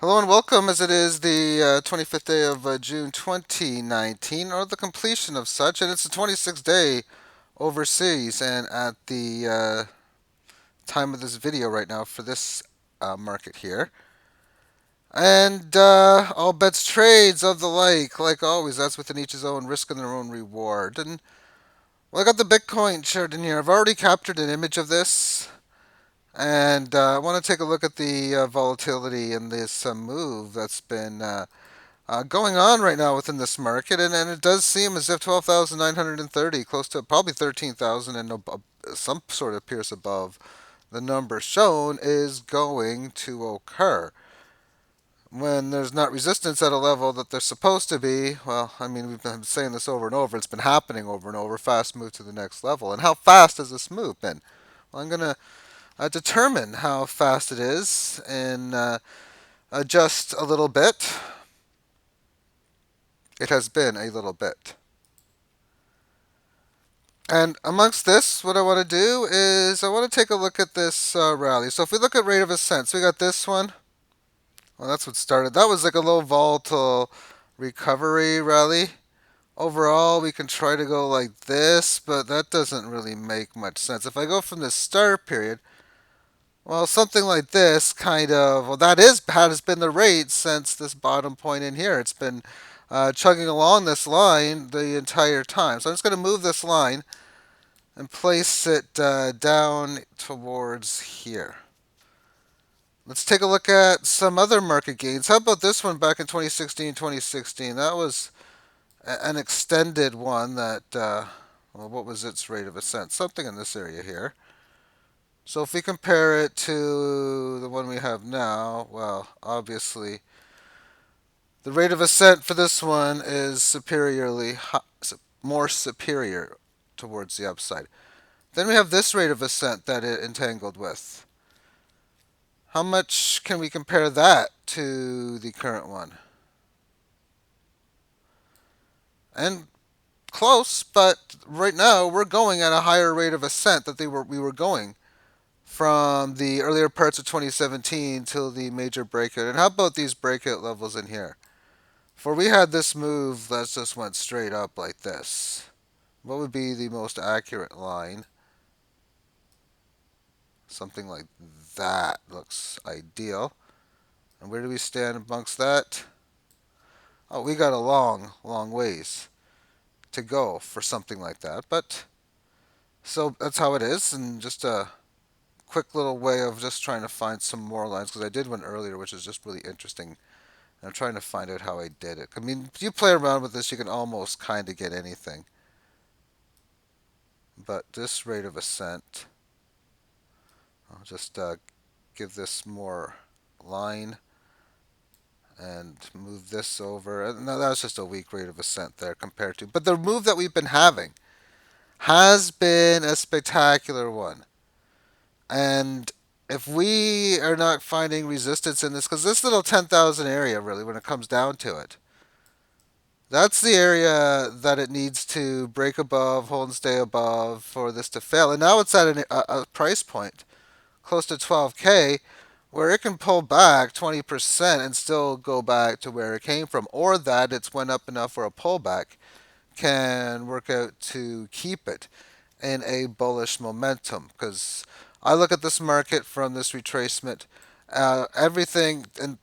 Hello and welcome, as it is the 25th day of June 2019, or the completion of such, and it's the 26th day overseas. And at the time of this video right now for this market here, and all bets trades of the like always, that's within each his own risk and their own reward. And well, I got the Bitcoin chart in here. I've already captured an image of this. And I want to take a look at the volatility in this move that's been going on right now within this market, and it does seem as if 12,930, close to probably 13,000, and some sort of pierce above the number shown, is going to occur. When there's not resistance at a level that there's supposed to be, well, I mean, we've been saying this over and over. It's been happening over and over. Fast move to the next level. And how fast has this move been? Well, I'm going to determine how fast it is in just a little bit. It has been a little bit. And amongst this, what I want to do is I want to take a look at this rally. So if we look at rate of ascent, so we got this one. Well, that's what started. That was like a low volatile recovery rally. Overall, we can try to go like this, but that doesn't really make much sense. If I go from the start period, well, something like this kind of, well, that has been the rate since this bottom point in here. It's been chugging along this line the entire time. So I'm just going to move this line and place it down towards here. Let's take a look at some other market gains. How about this one back in 2016, 2016? That was an extended one that, well, what was its rate of ascent? Something in this area here. So if we compare it to the one we have now, well, obviously the rate of ascent for this one is more superior towards the upside. Then we have this rate of ascent that it entangled with. How much can we compare that to the current one? And close, but right now we're going at a higher rate of ascent that we were going from the earlier parts of 2017 till the major breakout. And how about these breakout levels in here? For we had this move that just went straight up like this. What would be the most accurate line? Something like that looks ideal. And where do we stand amongst that? Oh, we got a long, long ways to go for something like that. But so that's how it is, and just a quick little way of just trying to find some more lines because I did one earlier, which is just really interesting. And I'm trying to find out how I did it. I mean, if you play around with this, you can almost kind of get anything. But this rate of ascent, I'll just give this more line and move this over. Now that's just a weak rate of ascent there compared to. But the move that we've been having has been a spectacular one. And if we are not finding resistance in this, because this little 10,000 area, really, when it comes down to it, that's the area that it needs to break above, hold and stay above for this to fail. And now it's at a price point close to 12K where it can pull back 20% and still go back to where it came from, or that it's went up enough where a pullback can work out to keep it in a bullish momentum. Because I look at this market from this retracement, everything and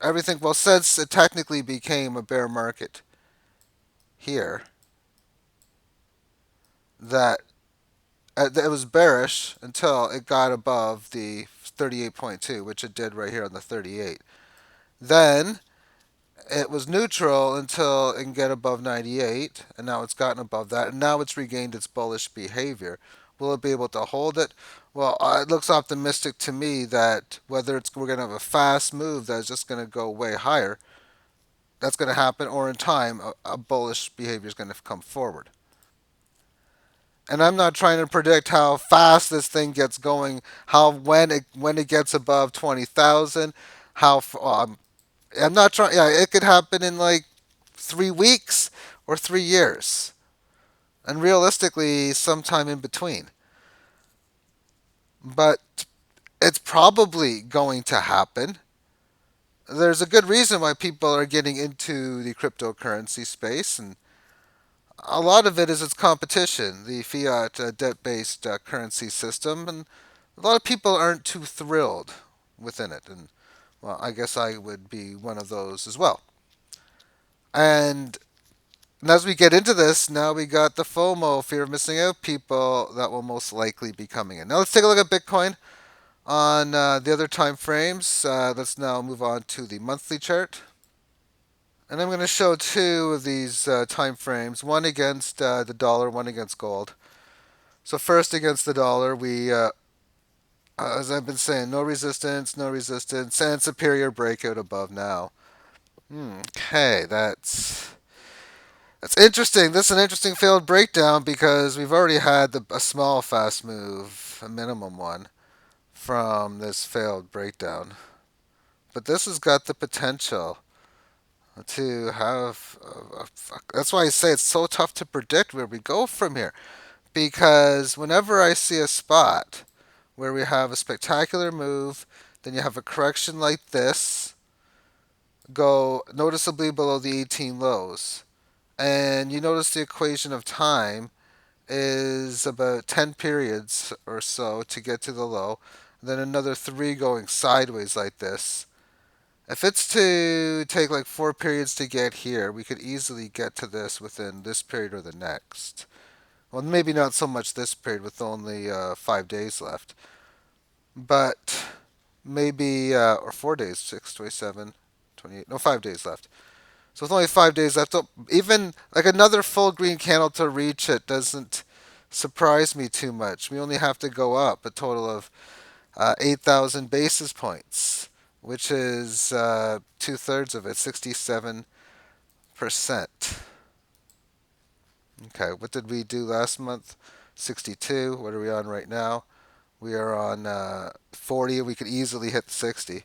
everything. Well, since it technically became a bear market here, that it was bearish until it got above the 38.2, which it did right here on the 38. Then it was neutral until it can get above 98, and now it's gotten above that, and now it's regained its bullish behavior. Will it be able to hold it? Well, it looks optimistic to me that whether we're going to have a fast move that's just going to go way higher, that's going to happen, or in time, a bullish behavior is going to come forward. And I'm not trying to predict how fast this thing gets going, how when it gets above 20,000, how I'm not trying. Yeah, it could happen in like 3 weeks or 3 years, and realistically, sometime in between. But it's probably going to happen. There's a good reason why people are getting into the cryptocurrency space, and a lot of it is its competition, the fiat debt-based currency system, and a lot of people aren't too thrilled within it. And well, I guess I would be one of those as well. And as we get into this, now we got the FOMO, fear of missing out, people that will most likely be coming in. Now let's take a look at Bitcoin on the other time frames. Let's now move on to the monthly chart. And I'm going to show two of these time frames, one against the dollar, one against gold. So first against the dollar, as I've been saying, no resistance, no resistance, and superior breakout above now. Okay, that's interesting. This is an interesting failed breakdown because we've already had a small fast move, a minimum one, from this failed breakdown. But this has got the potential to have. That's why I say it's so tough to predict where we go from here. Because whenever I see a spot where we have a spectacular move, then you have a correction like this, go noticeably below the 18 lows. And you notice the equation of time is about 10 periods or so to get to the low, then another 3 going sideways like this. If it's to take like 4 periods to get here, we could easily get to this within this period or the next. Well, maybe not so much this period with only 5 days left, but maybe, or 4 days, 6, 27, 28, no, 5 days left. So with only 5 days left, even like another full green candle to reach it doesn't surprise me too much. We only have to go up a total of 8,000 basis points, which is two-thirds of it, 67%. Okay, what did we do last month? 62. What are we on right now? We are on 40. We could easily hit 60.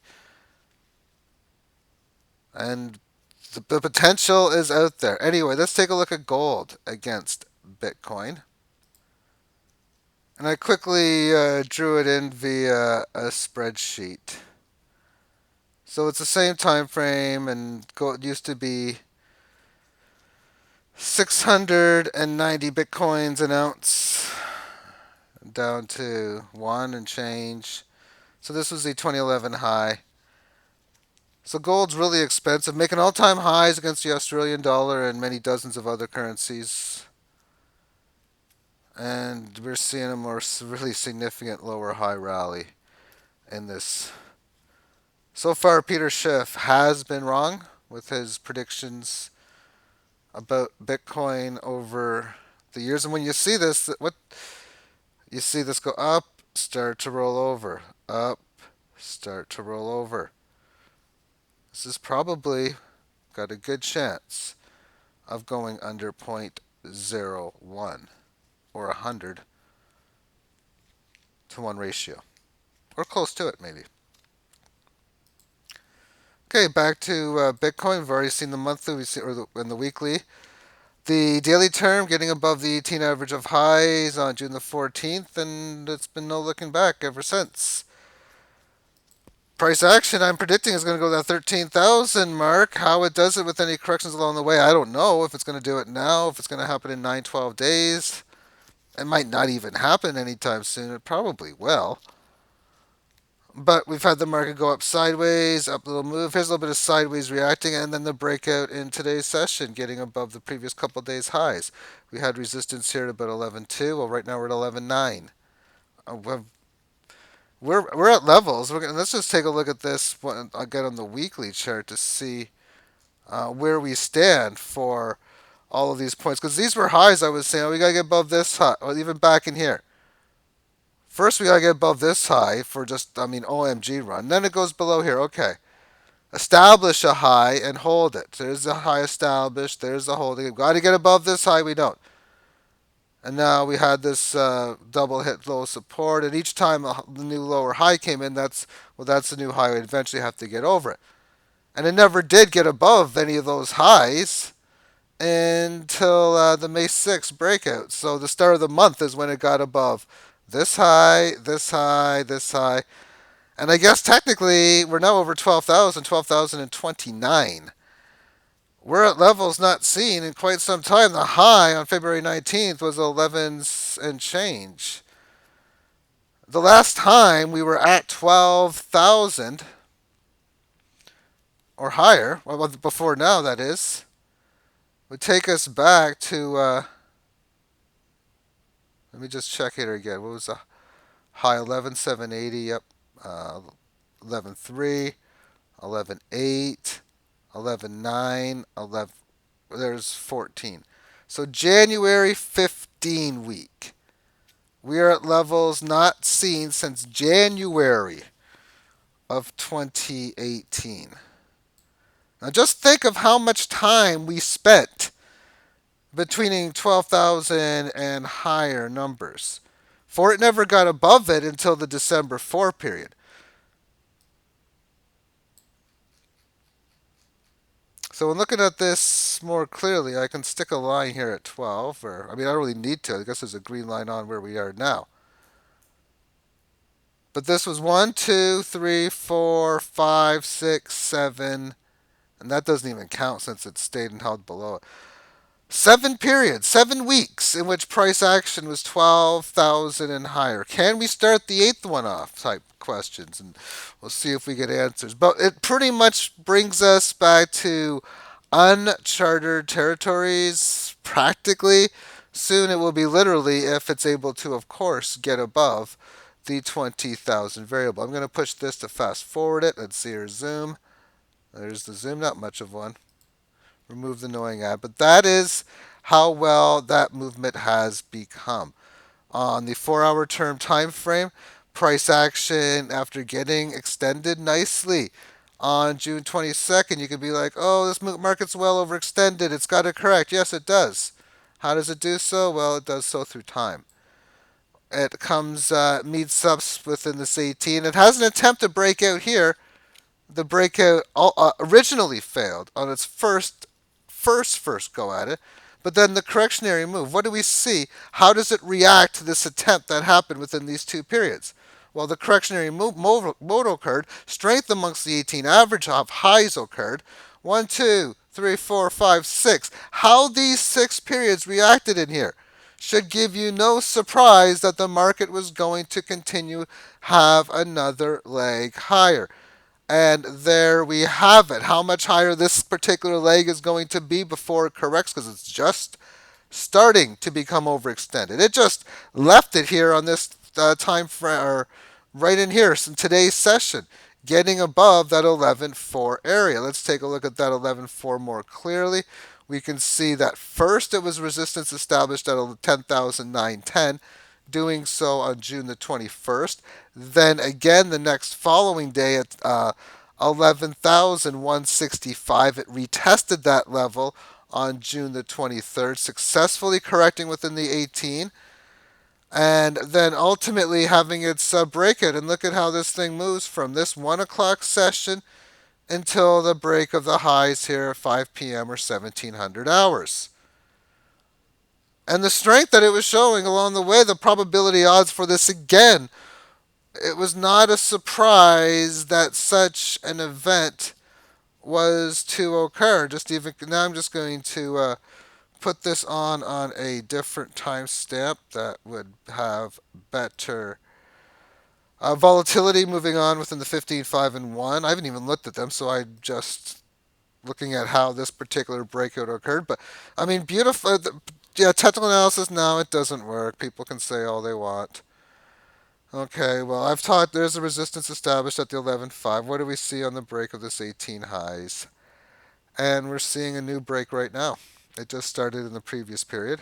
And the potential is out there. Anyway, let's take a look at gold against Bitcoin. And I quickly drew it in via a spreadsheet. So it's the same time frame, and gold used to be 690 bitcoins an ounce, down to one and change. So this was the 2011 high. So gold's really expensive, making all-time highs against the Australian dollar and many dozens of other currencies. And we're seeing a more really significant lower high rally in this. So far, Peter Schiff has been wrong with his predictions about Bitcoin over the years. And when you see this, what you see this go up, start to roll over, up, start to roll over. This is probably got a good chance of going under 0.01 or 100 to 1 ratio, or close to it maybe. Okay, back to Bitcoin. We've already seen the monthly, and the weekly. The daily term getting above the 18 average of highs on June the 14th, and it's been no looking back ever since. Price action, I'm predicting, is going to go to that 13,000 mark. How it does it with any corrections along the way, I don't know. If it's going to do it now, if it's going to happen in 9, 12 days. It might not even happen anytime soon. It probably will. But we've had the market go up sideways, up a little move. Here's a little bit of sideways reacting, and then the breakout in today's session, getting above the previous couple days' highs. We had resistance here at about 11.2. Well, right now we're at 11.9. We're at levels. Let's just take a look at this again on the weekly chart to see where we stand for all of these points. Because these were highs. I was saying, oh, we gotta get above this high, or even back in here. First, we gotta get above this high for just, OMG run. Then it goes below here. Okay. Establish a high and hold it. There's a high established. There's a holding. We've got to get above this high. We don't. And now we had this double hit low support. And each time the new lower high came in, that's the new high. We'd eventually have to get over it. And it never did get above any of those highs until the May 6th breakout. So the start of the month is when it got above this high, this high, this high. And I guess technically we're now over 12,000, 12,029. We're at levels not seen in quite some time. The high on February 19th was 11 and change. The last time we were at 12,000 or higher, well, before now that is, would take us back to, let me just check here again. What was the high? 11,780, yep. 11,3, 11,8, 11,9, 11, there's 14. So January 15 week. We are at levels not seen since January of 2018. Now just think of how much time we spent between 12,000 and higher numbers. For it never got above it until the December 4 period. So when looking at this more clearly, I can stick a line here at 12, or I mean, I don't really need to. I guess there's a green line on where we are now. But this was 1, 2, 3, 4, 5, 6, 7, and that doesn't even count since it stayed and held below it. 7 periods, 7 weeks in which price action was 12,000 and higher. Can we start the eighth one off? Type questions, and we'll see if we get answers. But it pretty much brings us back to uncharted territories practically. Soon it will be literally if it's able to, of course, get above the 20,000 variable. I'm going to push this to fast forward it. Let's see your zoom. There's the zoom, not much of one. Remove the annoying ad. But that is how well that movement has become. On the 4-hour term time frame, price action after getting extended nicely on June 22nd, you could be like, oh, this market's well overextended. It's got to correct. Yes, it does. How does it do so? Well, it does so through time. It comes, meets up within this 18. It has an attempt to break out here. The breakout originally failed on its first go at it, but then the correctionary move. What do we see? How does it react to this attempt that happened within these 2 periods? Well, the correctionary mode occurred. Strength amongst the 18 average of highs occurred. 1, 2, 3, 4, 5, 6. How these 6 periods reacted in here should give you no surprise that the market was going to continue have another leg higher. And there we have it. How much higher this particular leg is going to be before it corrects, because it's just starting to become overextended. It just left it here on this time frame, or right in here in today's session, getting above that 11.4 area. Let's take a look at that 11.4 more clearly. We can see that first it was resistance established at 10,910, doing so on June the 21st. Then again the next following day at 11,165, it retested that level on June the 23rd, successfully correcting within the 18, and then ultimately having its breakout. And look at how this thing moves from this 1 o'clock session until the break of the highs here at 5 p.m. or 1700 hours. And the strength that it was showing along the way, the probability odds for this again, it was not a surprise that such an event was to occur. Just even now, I'm just going to put this on a different timestamp that would have better volatility moving on within the 15, 5, and 1. I haven't even looked at them, so I just looking at how this particular breakout occurred. But I mean, beautiful. Yeah, technical analysis now it doesn't work. People can say all they want. Okay, well, I've taught there's a resistance established at the 11.5. What do we see on the break of this 18 highs? And we're seeing a new break right now. It just started in the previous period.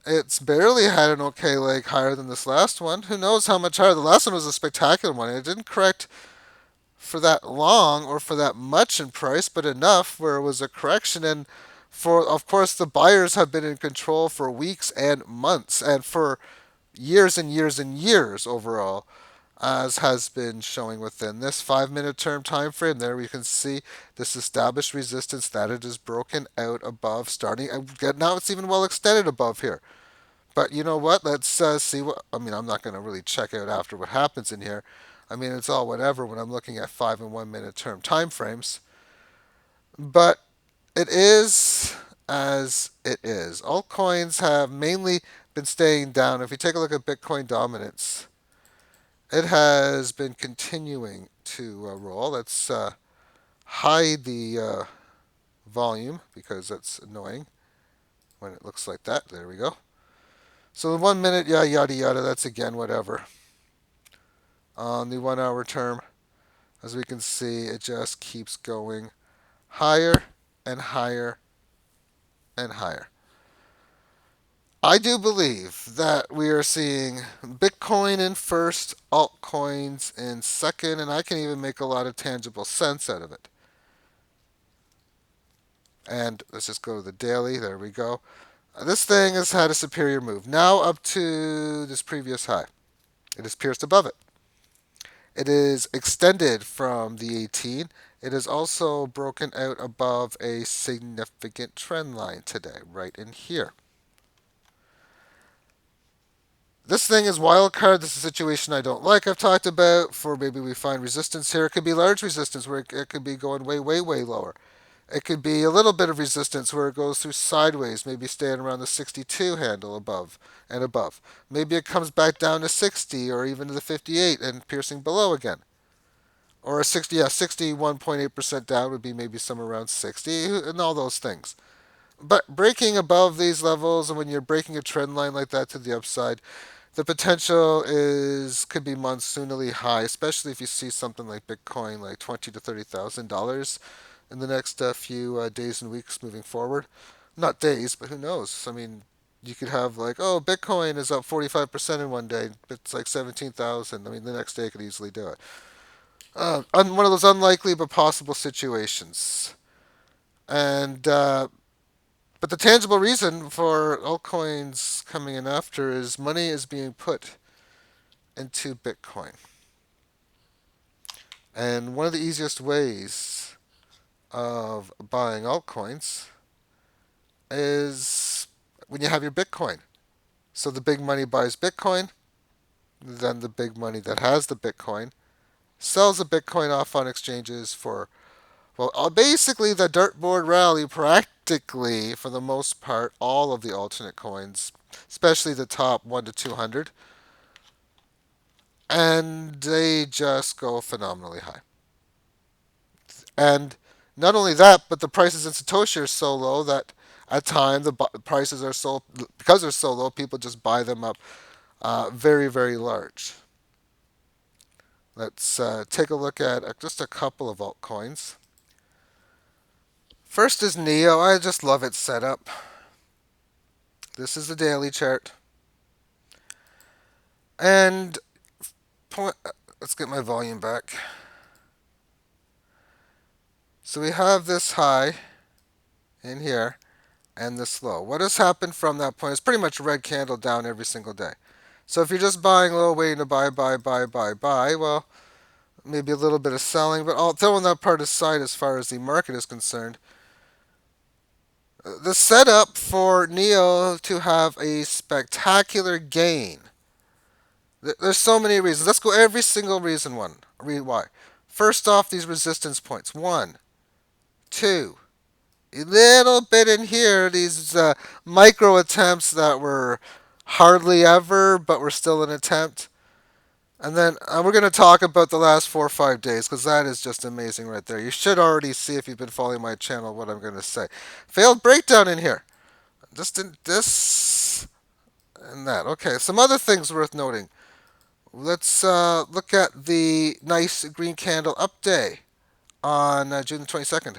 It's barely had an okay leg higher than this last one. Who knows how much higher? The last one was a spectacular one. It didn't correct for that long or for that much in price, but enough where it was a correction. And for, of course, the buyers have been in control for weeks and months and for years and years and years overall, as has been showing within this 5-minute term time frame. There we can see this established resistance that it is broken out above, starting now it's even well extended above here. But you know what? Let's see what. I mean, I'm not going to really check out after what happens in here. I mean, it's all whatever when I'm looking at 5 and 1 minute term time frames. But it is as it is. Altcoins have mainly been staying down. If you take a look at Bitcoin dominance, it has been continuing to roll. Let's hide the volume because that's annoying when it looks like that. There we go. So the 1 minute, yeah, yada yada, that's again whatever. On the 1 hour term, as we can see, it just keeps going higher and higher and higher. I do believe that we are seeing Bitcoin in first, altcoins in second, and I can even make a lot of tangible sense out of it. And let's just go to the daily. There we go. This thing has had a superior move. Now up to this previous high. It has pierced above it. It is extended from the 18. It is also broken out above a significant trend line today, right in here. This thing is wild card. This is a situation I don't like. I've talked about for maybe we find resistance here. It could be large resistance where it could be going way, way, way lower. It could be a little bit of resistance where it goes through sideways, maybe staying around the 62 handle above and above. Maybe it comes back down to 60 or even to the 58 and piercing below again. Or a 60, yeah, 61.8% down would be maybe somewhere around 60 and all those things. But breaking above these levels and when you're breaking a trend line like that to the upside, the potential is could be monsoonally high, especially if you see something like Bitcoin, like $20,000 to $30,000 in the next few days and weeks moving forward. Not days, but who knows? I mean, you could have like, oh, Bitcoin is up 45% in one day. It's like 17,000. I mean, the next day could easily do it. One of those unlikely but possible situations. And but the tangible reason for altcoins coming in after is money is being put into Bitcoin. And one of the easiest ways of buying altcoins is when you have your Bitcoin. So the big money buys Bitcoin, then the big money that has the Bitcoin sells the Bitcoin off on exchanges for, well, basically the dartboard rally practically, for the most part, all of the alternate coins, especially the top 1 to 200, and they just go phenomenally high. And not only that, but the prices in Satoshi are so low that at times the prices are so, because they're so low, people just buy them up very, very large. Let's take a look at just a couple of altcoins. First is Neo. I just love its setup. This is the daily chart. And let's get my volume back. So we have this high in here and this low. What has happened from that point is pretty much a red candle down every single day. So if you're just buying low, waiting to buy, well, maybe a little bit of selling, but I'll throw that part aside as far as the market is concerned. The setup for Neo to have a spectacular gain. There's so many reasons. Let's go every single reason one. Read why. First off, these resistance points. 1, 2, a little bit in here. These micro attempts that were hardly ever, but were still an attempt. And then we're going to talk about the last 4 or 5 days because that is just amazing right there. You should already see if you've been following my channel what I'm going to say. Failed breakdown in here. Just in this and that. Okay, some other things worth noting. Let's look at the nice green candle up day on June the 22nd.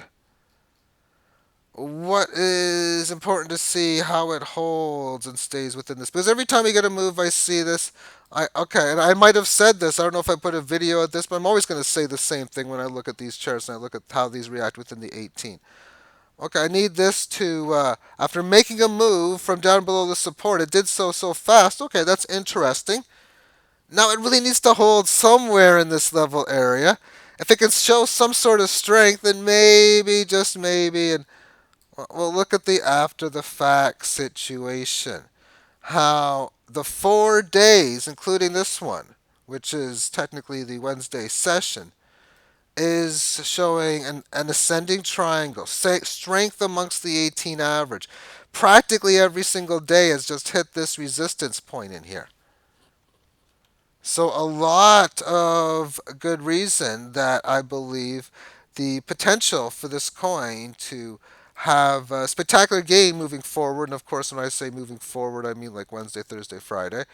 What is important to see how it holds and stays within this, because every time you get a move I see this. And I might have said this, I don't know if I put a video at this, but I'm always going to say the same thing when I look at these charts and I look at how these react within the 18. Okay, I need this to after making a move from down below the support, it did so fast. Okay, that's interesting. Now it really needs to hold somewhere in this level area. If it can show some sort of strength, then maybe, just maybe, and we'll look at the after the fact situation. How the 4 days, including this one, which is technically the Wednesday session, is showing an ascending triangle, strength amongst the 18 average. Practically every single day has just hit this resistance point in here. So, a lot of good reason that I believe the potential for this coin to have a spectacular gain moving forward, and of course, when I say moving forward, I mean like Wednesday, Thursday, Friday,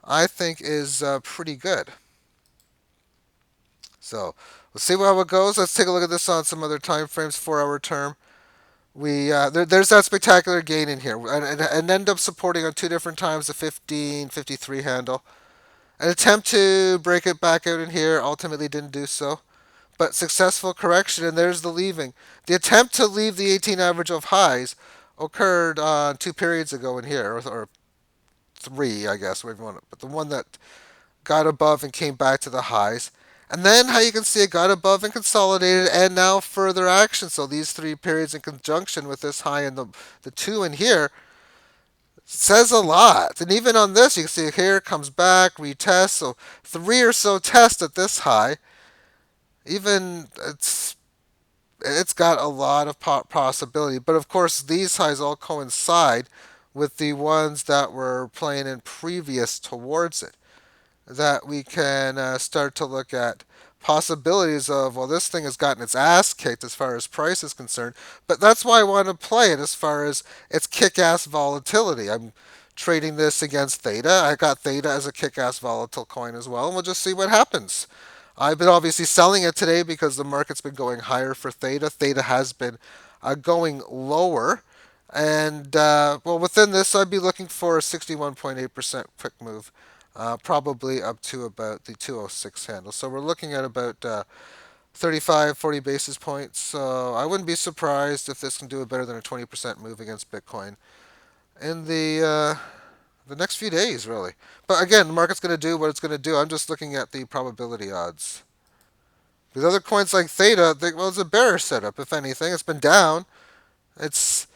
I think is pretty good. So, let's see how it goes. Let's take a look at this on some other time frames, 4 hour term. There's that spectacular gain in here, and end up supporting on two different times the 1553 handle. An attempt to break it back out in here ultimately didn't do so, but successful correction, and there's the leaving. The attempt to leave the 18 average of highs occurred 2 periods ago in here, or three, I guess, whatever you want, but the one that got above and came back to the highs. And then how you can see it got above and consolidated and now further action. So these 3 periods in conjunction with this high and the two in here says a lot. And even on this, you can see here comes back, retests. So three or so tests at this high. Even it's got a lot of possibility. But of course, these highs all coincide with the ones that were playing in previous towards it. That we can start to look at possibilities of, well, this thing has gotten its ass kicked as far as price is concerned, but that's why I want to play it as far as its kick-ass volatility. I'm trading this against Theta. I got Theta as a kick-ass volatile coin as well, and we'll just see what happens. I've been obviously selling it today because the market's been going higher for Theta. Theta has been going lower. And, well, within this, I'd be looking for a 61.8% quick move, probably up to about the 206 handle. So we're looking at about 35, 40 basis points. So I wouldn't be surprised if this can do it better than a 20% move against Bitcoin in the next few days, really. But again, the market's going to do what it's going to do. I'm just looking at the probability odds. With other coins like Theta, well, it's a bearish setup, if anything. It's been down. It's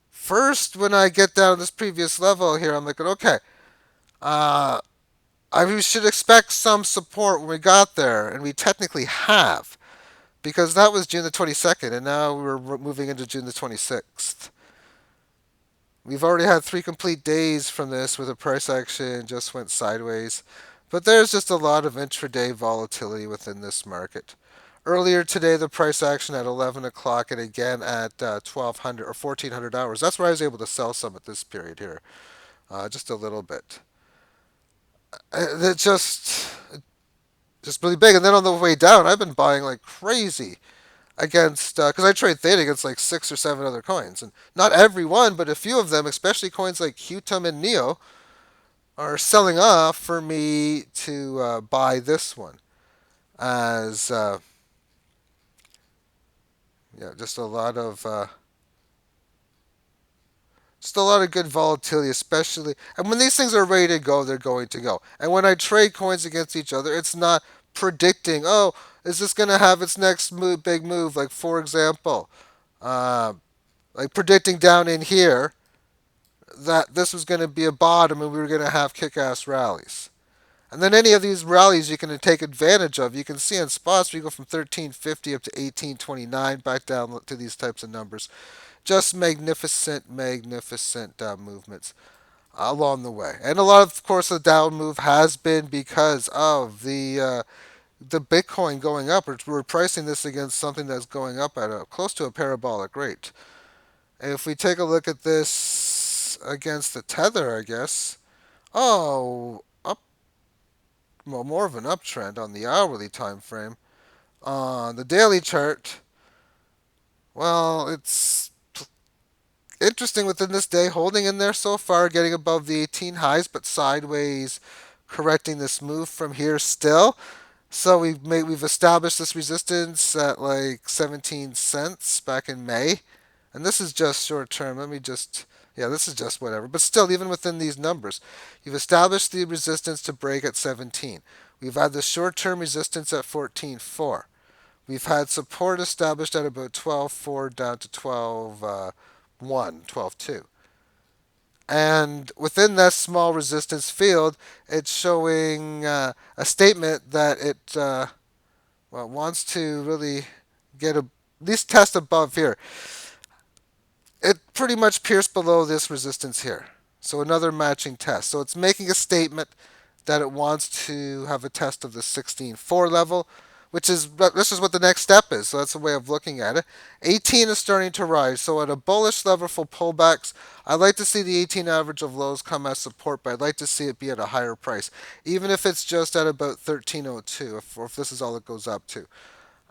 first when I get down to this previous level here, I'm like, okay, uh, I should expect some support when we got there, and we technically have, because that was June the 22nd, and now we're moving into June the 26th. We've already had 3 complete days from this where the price action just went sideways. But there's just a lot of intraday volatility within this market. Earlier today, the price action at 11 o'clock and again at 1200 or 1400 hours. That's where I was able to sell some at this period here, just a little bit. It just really big. And then on the way down, I've been buying like crazy against because I trade Theta against like 6 or 7 other coins, and not every one, but a few of them, especially coins like Qtum and Neo, are selling off for me to buy this one as yeah, just a lot of good volatility, especially and when these things are ready to go, they're going to go. And when I trade coins against each other, it's not predicting, oh, is this going to have its next move, big move? Like for example, uh, like predicting down in here that this was going to be a bottom and we were going to have kick-ass rallies. And then any of these rallies you can take advantage of. You can see in spots where you go from 1350 up to 1829 back down to these types of numbers. Just magnificent, magnificent movements along the way. And a lot of course, the down move has been because of the Bitcoin going up. We're pricing this against something that's going up at close to a parabolic rate. If we take a look at this against the tether, I guess, oh, up, well, more of an uptrend on the hourly time frame. On the daily chart, well, it's interesting within this day, holding in there so far, getting above the 18 highs, but sideways, correcting this move from here still. So we've established this resistance at like 17 cents back in May. And this is just short term. Let me just, yeah, this is just whatever. But still, even within these numbers, you've established the resistance to break at 17. We've had the short term resistance at 14.4. We've had support established at about 12.4 down to 12.1, 12.2. And within that small resistance field, it's showing a statement that it well, wants to really get at least test above here. It pretty much pierced below this resistance here. So another matching test. So it's making a statement that it wants to have a test of the 16.4 level, which is this is what the next step is. So that's a way of looking at it. 18 is starting to rise. So at a bullish level for pullbacks, I'd like to see the 18 average of lows come as support, but I'd like to see it be at a higher price, even if it's just at about 1302, or if this is all it goes up to.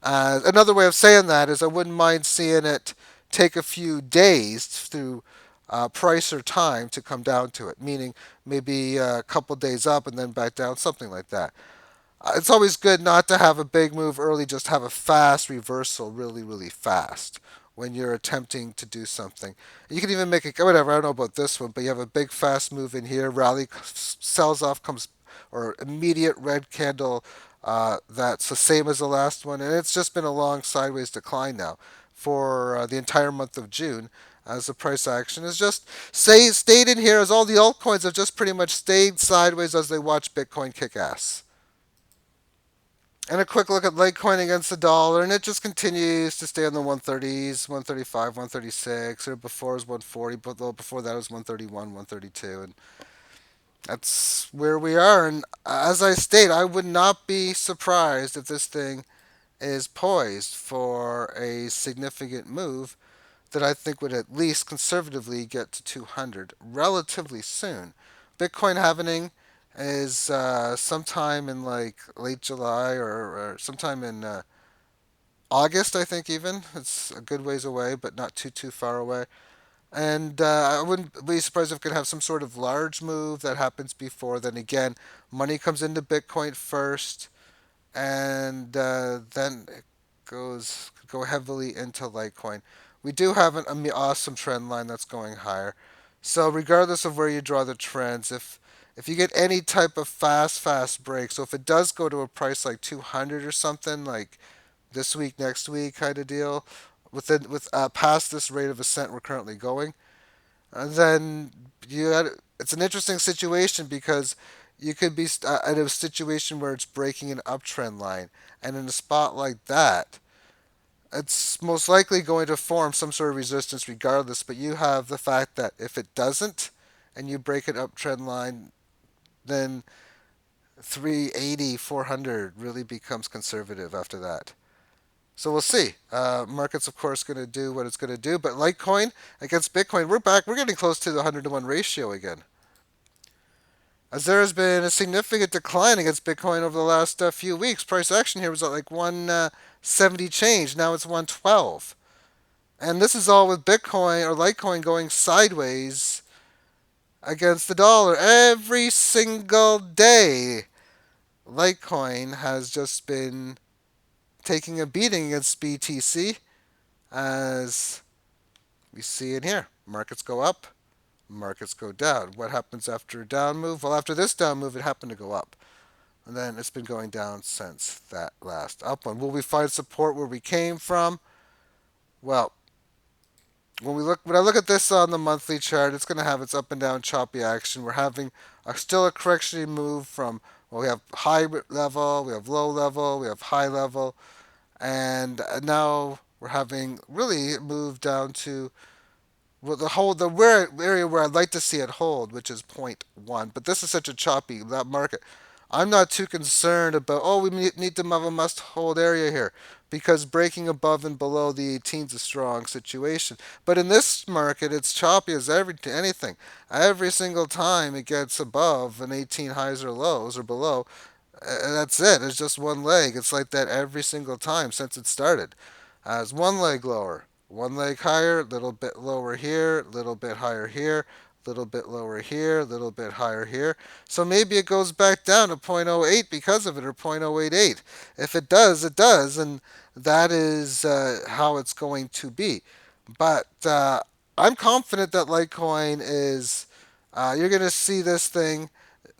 Another way of saying that is I wouldn't mind seeing it take a few days through price or time to come down to it, meaning maybe a couple days up and then back down, something like that. It's always good not to have a big move early, just have a fast reversal really, really fast when you're attempting to do something. You can even make it, whatever, I don't know about this one, but you have a big fast move in here, rally sells off, comes, or immediate red candle that's the same as the last one, and it's just been a long sideways decline now for the entire month of June as the price action is just stayed in here as all the altcoins have just pretty much stayed sideways as they watch Bitcoin kick ass. And a quick look at Litecoin against the dollar, and it just continues to stay on the 130s, 135, 136. Or before it was 140, but before that it was 131, 132, and that's where we are. And as I state, I would not be surprised if this thing is poised for a significant move that I think would at least conservatively get to 200 relatively soon. Bitcoin halving is sometime in like late July or sometime in August, I think. Even it's a good ways away, but not too far away. And I wouldn't be surprised if it could have some sort of large move that happens before. Then again, money comes into Bitcoin first, and then it could go heavily into Litecoin. We do have an awesome trend line that's going higher. So regardless of where you draw the trends, if you get any type of fast break, so if it does go to a price like 200 or something, like this week, next week kind of deal, with past this rate of ascent we're currently going, then it's an interesting situation because you could be in a situation where it's breaking an uptrend line, and in a spot like that, it's most likely going to form some sort of resistance regardless. But you have the fact that if it doesn't, and you break an uptrend line, then 380, 400 really becomes conservative after that. So we'll see. Market's of course going to do what it's going to do, but Litecoin against Bitcoin, we're back. We're getting close to the 100 to 1 ratio again, as there has been a significant decline against Bitcoin over the last few weeks. Price action here was at like 170 change. Now it's 112, and this is all with Bitcoin or Litecoin going sideways against the dollar every single day. Litecoin has just been taking a beating against BTC, as we see in here. Markets go up, markets go down. What happens after a down move? Well, after this down move, it happened to go up. And then it's been going down since that last up one. Will we find support where we came from? Well, when I look at this on the monthly chart, it's going to have its up and down choppy action. We're having still a correction move from, well, we have high level, we have low level, we have high level, and now we're having really moved down to, well, the where area where I'd like to see it hold, which is point 0.1. But this is such a choppy that market. I'm not too concerned about, oh, we need to have a must hold area here, because breaking above and below the 18 is a strong situation. But in this market, it's choppy as anything. Every single time it gets above an 18 highs or lows or below, that's it. It's just one leg. It's like that every single time since it started. As one leg lower, one leg higher, little bit lower here, little bit higher here, little bit lower here, little bit higher here. So maybe it goes back down to 0.08 because of it, or 0.088. If it does, it does, and that is how it's going to be. But I'm confident that Litecoin is. You're going to see this thing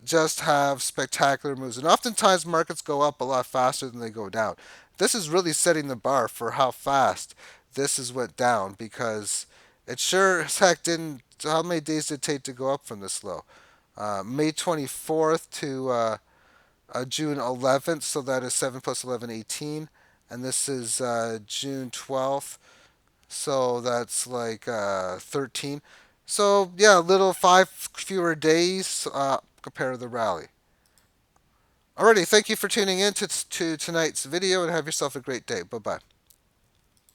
just have spectacular moves. And oftentimes markets go up a lot faster than they go down. This is really setting the bar for how fast this is went down, because it sure as heck didn't So how many days did it take to go up from this low? May 24th to June 11th, so that is 7 plus 11, 18. And this is June 12th, so that's like 13. So yeah, a little five fewer days compared to the rally. Alrighty, thank you for tuning in to tonight's video and have yourself a great day. Bye bye.